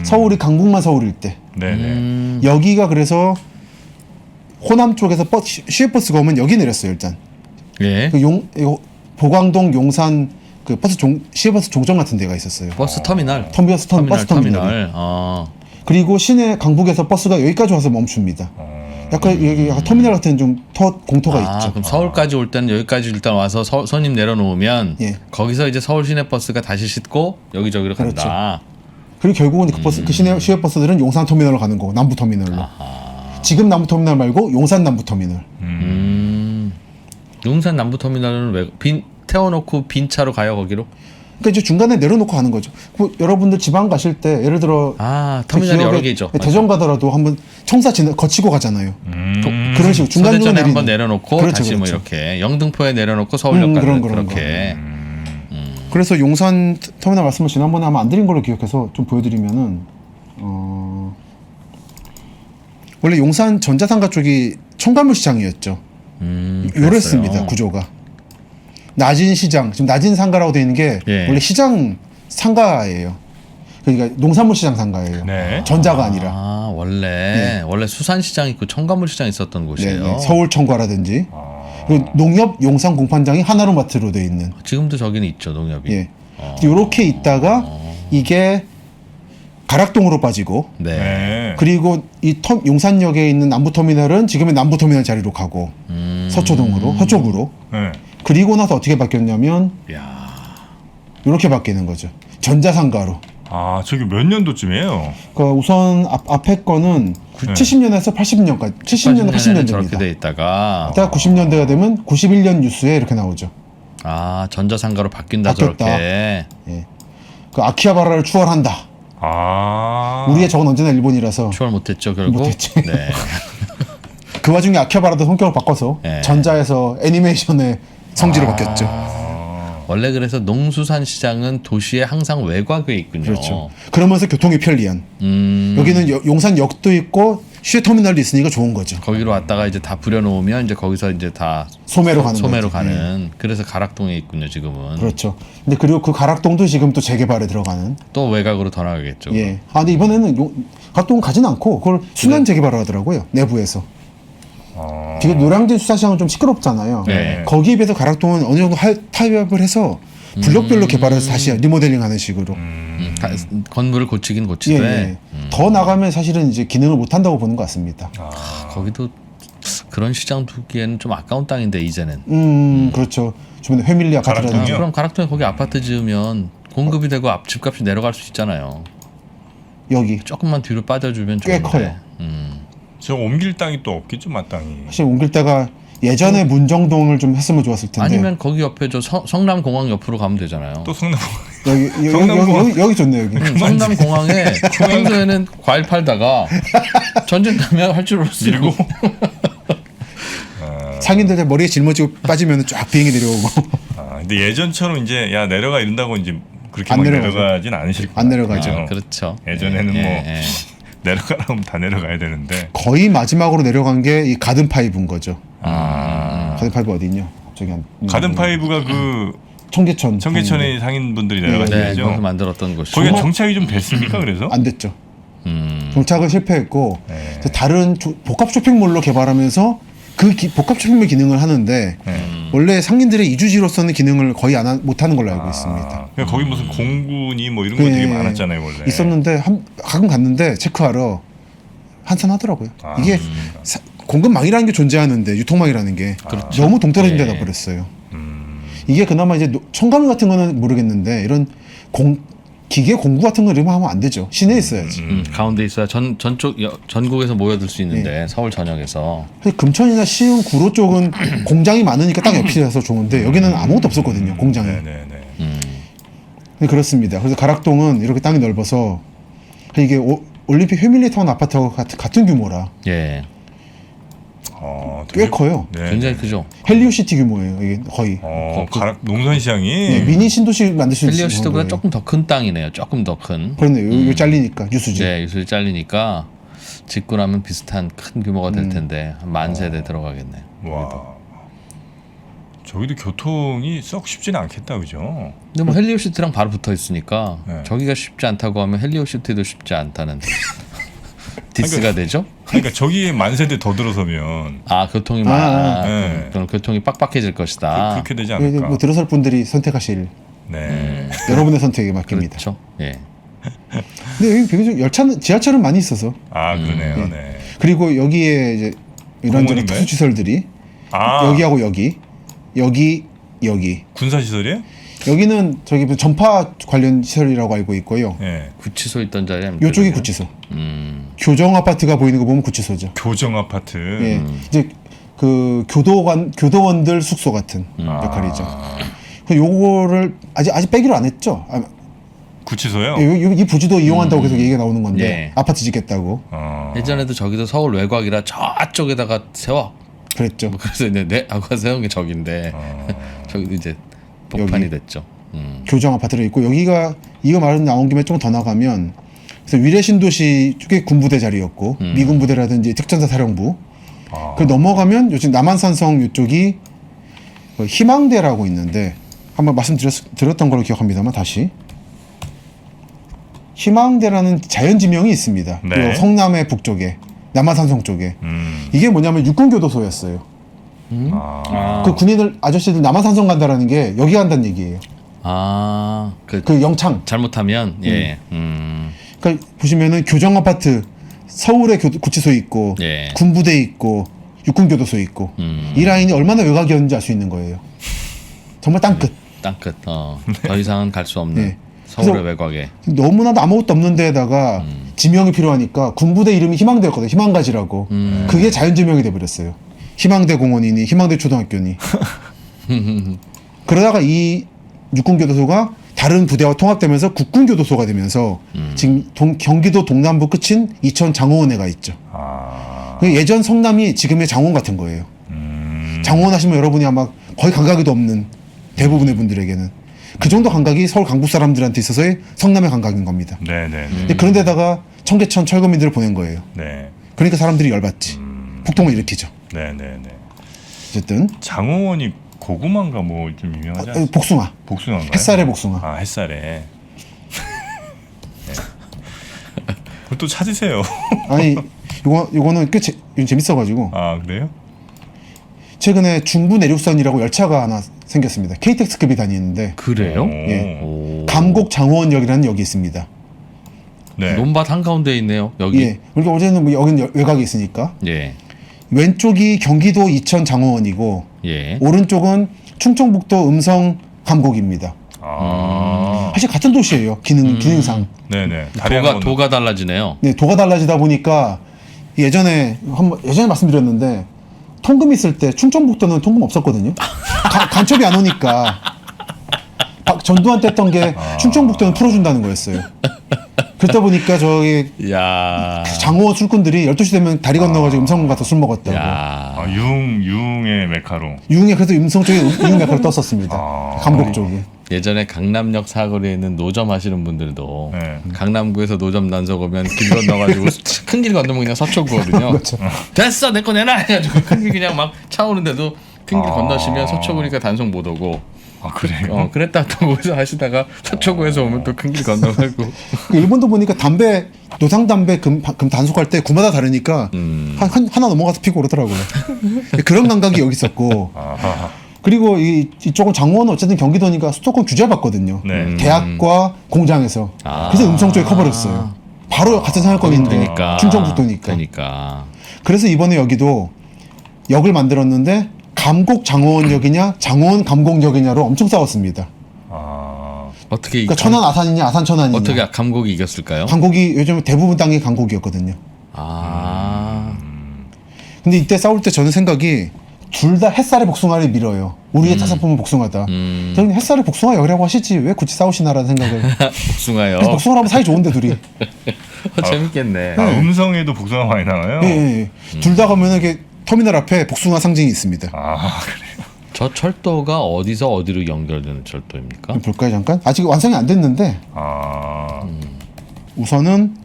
서울이 강북만 서울일 때. 네네. 여기가 그래서 호남 쪽에서 시외버스가 오면 여기 내렸어요. 일단. 예. 보광동 용산 그 시외버스 종점 같은 데가 있었어요. 버스 터미널. 버스 터미널. 그리고 시내 강북에서 버스가 여기까지 와서 멈춥니다. 약간 여기 약간 터미널 같은 좀 공터가 있죠. 그럼 서울까지 올 때는 여기까지 일단 와서 손님 내려놓으면 예. 거기서 이제 서울 시내 버스가 다시 싣고 여기저기로 간다. 그리고 결국은 그 시외 버스들은 용산 터미널로 가는 거고 남부 터미널로. 지금 남부 터미널 말고 용산 남부 터미널. 용산 남부 터미널은 왜 태워놓고 빈 차로 가요 거기로? 그러니까 이제 중간에 내려놓고 가는 거죠. 여러분들 지방 가실 때 예를 들어 터미널이 그 여러 개 있죠. 대전 가더라도 한번 청사 거치고 가잖아요. 그런 식으로 중간중간 서대전에 한번 내려놓고 그렇죠, 다시 뭐 그렇죠. 이렇게 영등포에 내려놓고 서울역 가는 그런 그렇게. 그래서 용산 터미널 말씀을 지난번에 아마 안 드린 걸로 기억해서 좀 보여드리면은 원래 용산 전자상가 쪽이 청가물 시장이었죠. 요랬습니다 구조가. 낮은 시장, 지금 낮은 상가라고 되어 있는 게 예. 원래 시장 상가예요. 그러니까 농산물 시장 상가예요. 네. 전자가 아니라. 원래 수산시장 있고 청가물 시장 있었던 곳이에요. 네. 서울 청과라든지 그리고 농협 용산 공판장이 하나로마트로 되어 있는. 지금도 저기는 있죠 농협이. 예. 이렇게 있다가 이게 가락동으로 빠지고 네. 네. 그리고 용산역에 있는 남부터미널은 지금의 남부터미널 자리로 가고 서초동으로 서쪽으로 네. 그리고 나서 어떻게 바뀌었냐면 야. 이렇게 바뀌는 거죠. 전자상가로. 아 저기 몇 년도쯤이에요? 그러니까 우선 앞에 거는 네. 70년에서 80년까지 70년대 80년대는 저렇게 80년대입니다. 돼 있다가 딱 90년대가 되면 91년 뉴스에 이렇게 나오죠. 전자상가로 바뀐다 바뀌었다. 저렇게. 예. 그 아키하바라를 추월한다. 아. 우리의 적은 언제나 일본이라서 추월 못했죠 결국. 못했지. 네. 그 와중에 아키하바라도 성격을 바꿔서 예. 전자에서 애니메이션의 성지로 바뀌었죠. 원래 그래서 농수산시장은 도시에 항상 외곽에 있군요. 그렇죠. 그러면서 교통이 편리한. 여기는 용산역도 있고 시외터미널도 있으니까 좋은 거죠. 거기로 왔다가 이제 다 부려놓으면 이제 거기서 이제 다 소매로 가는 소매로 거죠. 가는. 그래서 가락동에 있군요 지금은. 그렇죠. 근데 그리고 그 가락동도 지금 또 재개발에 들어가는. 또 외곽으로 더 나가겠죠. 예. 근데 이번에는 가락동 가진 않고 그걸 순환 재개발을 하더라고요. 내부에서. 지금 노량진 수산시장은 좀 시끄럽잖아요. 네. 거기에 비해서 가락동은 어느 정도 타협을 해서 블록별로 개발해서 다시 리모델링하는 식으로. 건물을 고치긴 예, 고치되 예. 더 나가면 사실은 이제 기능을 못 한다고 보는 것 같습니다. 거기도 그런 시장 두기에는 좀 아까운 땅인데 이제는. 그렇죠. 주변에 회밀리 아파트라든지. 가락동이요? 그럼 가락동에 거기 아파트 지으면 공급이 되고 집값이 내려갈 수 있잖아요. 여기 조금만 뒤로 빠져주면 꽤 좋은데. 커요. 저 옮길 땅이 또 없겠죠 마땅히. 사실 옮길 때가 예전에 문정동을 좀 했으면 좋았을 텐데. 아니면 거기 옆에 저 성남공항 옆으로 가면 되잖아요. 또 성남 여기 좋네 여기. 성남공항에 평소에는 과일 팔다가 전쟁 나면 할 줄 알았어. 밀고 상인들 머리에 짊어지고 빠지면 쫙 비행기 내려오고. 근데 예전처럼 이제 야 내려가 이런다고 이제 그렇게 안 막 내려가죠. 내려가진 않으실 거예요. 안 내려가죠. 그죠? 그렇죠. 예전에는 예, 뭐 예. 내려가라면 다 내려가야 되는데. 거의 마지막으로 내려간 게 이 가든 파이브인 거죠. 아. 가든 파이브 어디냐? 저기 한 가든 파이브가 그 청계천. 청계천의 상인분들이 네, 내려가시죠. 거기서 만들었던 곳이. 거기가 정착이 좀 됐습니까? 그래서? 안 됐죠. 음. 정착은 실패했고 네. 그래서 다른 복합 쇼핑몰로 개발하면서 그 복합 쇼핑몰 기능을 하는데 원래 상인들의 이주지로서는 기능을 거의 못하는 걸로 알고 있습니다. 그러니까 거기 무슨 공군이 뭐 이런 거 되게 많았잖아요 원래. 있었는데 가끔 갔는데 체크하러 한산하더라고요. 아, 이게 공급망이라는 게 존재하는데 유통망이라는 게 너무 동떨어진 데다 네. 버렸어요. 이게 그나마 이제 첨가물 같은 거는 모르겠는데 이런 기계 공구 같은 거 이러면 하면 안 되죠. 시내에 있어야지. 가운데 있어야 전국에서 모여들 수 있는데 서울 전역에서. 사실 금천이나 시흥, 구로 쪽은 공장이 많으니까 딱 옆이라서 좋은데 여기는 아무것도 없었거든요. 공장이. 네네네. 네, 그렇습니다. 그래서 가락동은 이렇게 땅이 넓어서 이게 올림픽 회밀리타운 아파트하고 같은 규모라 예. 꽤 커요. 네. 굉장히 크죠. 헬리오시티 규모예요. 이게 거의. 농산시장이 네, 미니 신도시 만들 수 있는 헬리오시티보다 거예요. 조금 더 큰 땅이네요. 조금 더 큰. 그렇네요. 이거 잘리니까 유수지. 네, 유수지 잘리니까 짓고 나면 비슷한 큰 규모가 될 텐데 한 10,000세대 들어가겠네. 와. 저기도 교통이 썩 쉽지는 않겠다, 그죠? 근데 뭐 헬리오시티랑 바로 붙어 있으니까 네. 저기가 쉽지 않다고 하면 헬리오시티도 쉽지 않다는 디스가 되죠? 그러니까 저기에 만세대 더 들어서면 아 교통이 네. 그럼 교통이 빡빡해질 것이다. 그렇게 되지 이게 않을까? 뭐 들어설 분들이 선택하실 네. 여러분의 선택에 맡깁니다. 그렇죠. 예. 근데 여기 비교적 열차는 지하철은 많이 있어서 아 그러네요. 네. 그리고 여기에 이제 이런저런 공원인가요? 특수 시설들이 아 여기하고 여기 군사 시설이에요? 여기는 저기 무슨 전파 관련 시설이라고 알고 있고요. 네. 구치소 있던 자리에 요쪽이 구치소. 음. 교정 아파트가 보이는 거 보면 구치소죠. 교정 아파트. 예, 이제 그 교도원들 숙소 같은 역할이죠. 그 요거를 아직 빼기로 안 했죠. 구치소요? 이 부지도 이용한다고 계속 얘기가 나오는 건데 예. 아파트 짓겠다고 예전에도 저기도 서울 외곽이라 저쪽에다가 세워. 그랬죠. 뭐 그래서 이제 내 아까 세운 게 저긴데 저기도 이제 복판이 여기. 됐죠. 교정 아파트로 있고 여기가 이거 말은 나온 김에 좀 더 나가면 그래서 위례 신도시 쪽에 군부대 자리였고 미군 부대라든지 특전사 사령부. 그 넘어가면 요즘 남한산성 이쪽이 그 희망대라고 있는데 한번 말씀드렸던 걸로 기억합니다만 다시 희망대라는 자연지명이 있습니다. 네. 그 성남의 북쪽에 남한산성 쪽에 이게 뭐냐면 육군교도소였어요. 그 군인들 아저씨들 남한산성 간다라는 게 여기 간다는 얘기예요. 아그 영창. 잘못하면 예. 그러니까 보시면은 교정 아파트 서울에 구치소 있고 예. 군부대 있고 육군교도소 있고 이 라인이 얼마나 외곽이었는지 알 수 있는 거예요. 정말 땅끝. 땅끝. 더 이상은 갈 수 없는 네. 서울의 그래서 외곽에. 너무나도 아무것도 없는 데에다가 지명이 필요하니까 군부대 이름이 희망대였거든요. 희망가지라고. 그게 자연지명이 돼버렸어요. 희망대 공원이니 희망대 초등학교니. 그러다가 이 육군교도소가 다른 부대와 통합되면서 국군교도소가 되면서 지금 경기도 동남부 끝인 이천 장호원에 가 있죠. 예전 성남이 지금의 장원 같은 거예요. 장원 하시면 여러분이 아마 거의 감각이도 없는 대부분의 분들에게는 그 정도 감각이 서울 강북 사람들한테 있어서의 성남의 감각인 겁니다. 네네. 근데 그런데다가 청계천 철거민들을 보낸 거예요. 네. 그러니까 사람들이 열받지. 폭동을 일으키죠. 네네네. 어쨌든 장호원이 고구마인가 뭐 좀 유명하지 않습니까? 복숭아. 복숭아인가요? 햇살의 복숭아. 아 햇살에. 네. 그것도 찾으세요. 아니 요거는 꽤 재밌어가지고 아 그래요? 최근에 중부 내륙선이라고 열차가 하나 생겼습니다. KTX급이 다니는데 그래요? 예. 오. 감곡 장호원역이라는 역이 있습니다. 네. 논밭 한가운데 있네요. 여기. 예. 그러니까 어제는 뭐 여기는 외곽에 있으니까 예. 왼쪽이 경기도 이천 장호원이고 예. 오른쪽은 충청북도 음성 감곡입니다. 사실 같은 도시예요. 기능상. 네네. 도가 달라지네요. 네, 도가 달라지다 보니까 예전에 말씀드렸는데 통금 있을 때 충청북도는 통금 없었거든요. 간첩이 안 오니까 전두환 때 했던 게 충청북도는 풀어준다는 거였어요. 그러다 보니까 저기 야. 장호원 술꾼들이 12시 되면 다리 건너가지고 음성군 가서 술 먹었다고. 야. 유흥의 메카로. 유흥에 그래도 음성 쪽에 유흥 약을 떴었습니다. 감곡 쪽에. 예전에 강남역 사거리에 있는 노점 하시는 분들도 네. 강남구에서 노점 단속 오면 길 건너가지고 큰 길 건너면 그냥 서초구거든요. 그렇죠. 됐어 내 거 내놔 해가지고 큰 길 그냥 막 차 오는데도 큰 길 건너시면 서초구니까 단속 못 오고. 아 그래요? 그랬다 또 거기서 하시다가 서초구에서 오면 또 큰 길 건너가고. 일본도 보니까 담배 노상 담배 금 단속할 때 구마다 다르니까 하나 넘어가서 피고 그러더라고요. 그런 감각이 여기 있었고. 그리고 이쪽은 장호원은 어쨌든 경기도니까 수도권 규제받거든요. 네. 대학과 공장에서. 그래서 음성 쪽에 커버렸어요. 바로 같은 상할권인데 그러니까. 충청북도니까. 그러니까. 그래서 이번에 여기도 역을 만들었는데 감곡 장호원역이냐 장호원 감곡역이냐로 엄청 싸웠습니다. 어떻게 그러니까 천안 아산이냐 아산 천안이냐. 어떻게 감곡이 이겼을까요? 감곡이 요즘 대부분 땅이 감곡이었거든요. 근데 이때 싸울 때 저는 생각이 둘 다 햇살의 복숭아를 밀어요. 우리의 타산품은 복숭아다. 저는 햇살의 복숭아 역이라고 하시지 왜 굳이 싸우시나라는 생각을. 복숭아요. 그래서 복숭아라면 사이 좋은데 둘이. 재밌겠네. 음성에도 복숭아 많이 나와요? 예. 둘 다 가면 이렇게 터미널 앞에 복숭아 상징이 있습니다. 그래요? 저 철도가 어디서 어디로 연결되는 철도입니까? 볼까요 잠깐? 아직 완성이 안 됐는데 우선은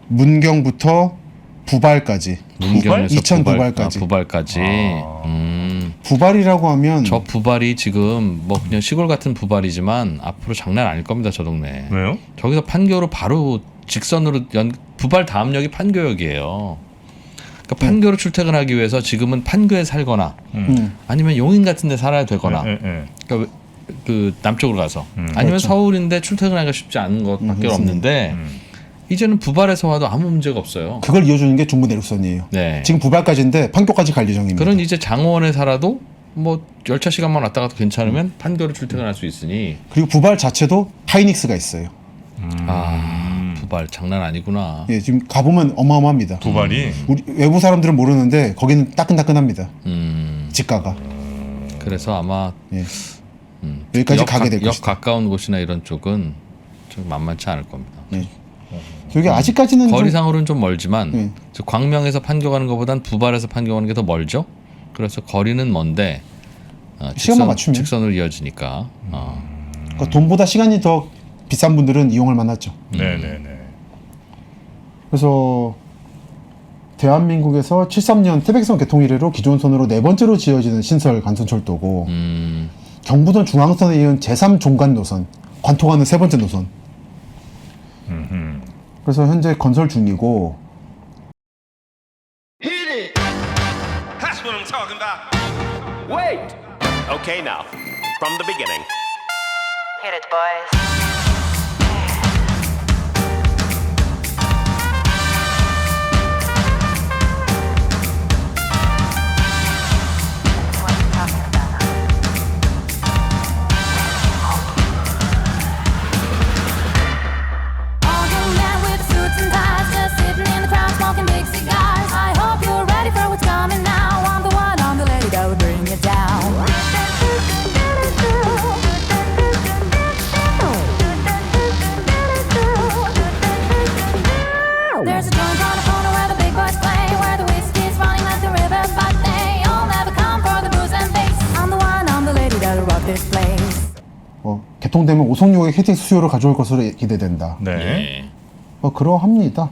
문경부터 부발까지. 문경에서 이천 부발까지. 부발까지. 부발까지. 부발이라고 하면 저 부발이 지금 뭐 그냥 시골 같은 부발이지만 앞으로 장난 아닐 겁니다. 저 동네. 왜요? 저기서 판교로 바로 직선으로 부발 다음 역이 판교역이에요. 그러니까 판교로 출퇴근하기 위해서 지금은 판교에 살거나 아니면 용인 같은 데 살아야 되거나 그러니까 그 남쪽으로 가서 아니면 그렇죠. 서울인데 출퇴근하기가 쉽지 않은 것밖에 없는데 이제는 부발에서 와도 아무 문제가 없어요. 그걸 이어주는 게 중부 내륙선이에요. 네. 지금 부발까지인데 판교까지 갈 예정입니다. 그런 이제 장호원에 살아도 뭐 열차 시간만 왔다 가도 괜찮으면 판교로 출퇴근할 수 있으니. 그리고 부발 자체도 하이닉스가 있어요. 부발 장난 아니구나. 예, 지금 가보면 어마어마합니다. 부발이? 우리 외부 사람들은 모르는데 거기는 따끈따끈합니다. 집가가. 그래서 아마 예. 여기까지 가게 될 역 것이다. 가까운 곳이나 이런 쪽은 좀 만만치 않을 겁니다. 예. 여기 아직까지는 좀 거리상으로는 좀 멀지만 저 광명에서 판교 가는 것보단 부발에서 판교 가는 게 더 멀죠. 그래서 거리는 먼데 시간만 맞추면. 직선으로 이어지니까. 그러니까 돈보다 시간이 더 비싼 분들은 이용할 만하죠. 네네네. 그래서 대한민국에서 73년 태백선 개통 이래로 기존 선으로 네 번째로 지어지는 신설 간선철도고 경부선 중앙선에 이은 제3종간 노선, 관통하는 세 번째 노선. 그래서 현재 건설 중이고 That's what I'm talking about. Wait! Okay, now, from the beginning. Hit it, boys. What you talking about? All young men with suits and ties, just sitting in the crowd smoking big cigars. I hope you're ready for what's coming now. I'm the one, I'm the lady that will bring you down. There's a joint on the corner where the big boys play, where the whiskey's running like the river, but they all never come for the booze and bass. I'm the one, I'm the lady that'll rock this place. 개통되면 오송역의 KTX 수요를 가져올 것으로 기대된다. 네. 그러합니다.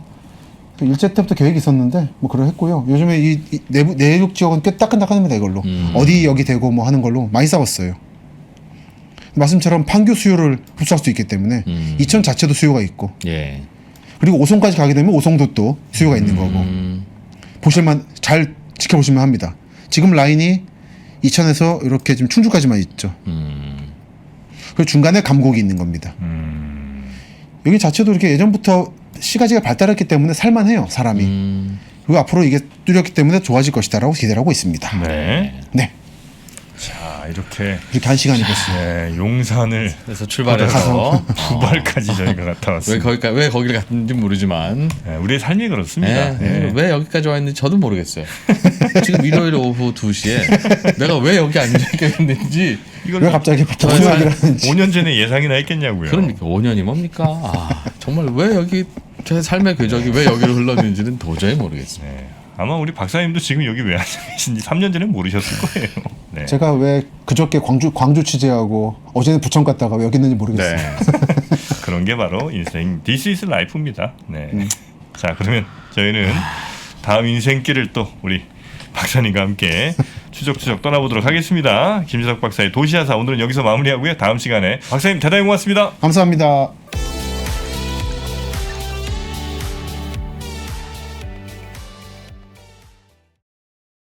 일제 때부터 계획이 있었는데 뭐 그러했고요. 요즘에 이 내륙 지역은 꽤 따끈따끈합니다 이걸로. 어디 역이 되고 뭐 하는 걸로 많이 싸웠어요. 말씀처럼 판교 수요를 흡수할 수 있기 때문에 이천 자체도 수요가 있고 예. 그리고 오송까지 가게 되면 오송도 또 수요가 있는 거고 보실만 잘 지켜보시면 합니다. 지금 라인이 이천에서 이렇게 지금 충주까지만 있죠. 그리고 중간에 감곡이 있는 겁니다. 여기 자체도 이렇게 예전부터 시가지가 발달했기 때문에 살만해요 사람이. 그리고 앞으로 이게 뚫렸기 때문에 좋아질 것이다라고 기대를 하고 있습니다. 네. 네. 자, 이렇게 한 시간이 됐어요. 네, 용산을 그래서 출발해서 두발까지 저희가 갔다 왔습니다. 왜 거기를 갔는지 모르지만 네, 우리의 삶이 그렇습니다. 네. 왜 여기까지 와 있는지 저도 모르겠어요. 지금 일요일 오후 2시에 내가 왜 여기 앉아 있겠는지 왜 갑자기 복수하기를 하는지. 5년 전에 예상이나 했겠냐고요. 그러니까 5년이 뭡니까? 정말 왜 여기 제 삶의 궤적이 왜 여기로 흘렀는지는 도저히 모르겠어요. 네. 아마 우리 박사님도 지금 여기 왜 앉아 계신지 3년 전에 모르셨을 거예요. 네. 제가 왜 그저께 광주 취재하고 어제는 부천 갔다가 왜 여기 있는지 모르겠어요. 네. 그런 게 바로 인생 This is life입니다. 네. 자, 그러면 저희는 다음 인생길을 또 우리 박사님과 함께 추적추적 떠나보도록 하겠습니다. 김지석 박사의 도시야사 오늘은 여기서 마무리하고요. 다음 시간에 박사님 대단히 고맙습니다. 감사합니다.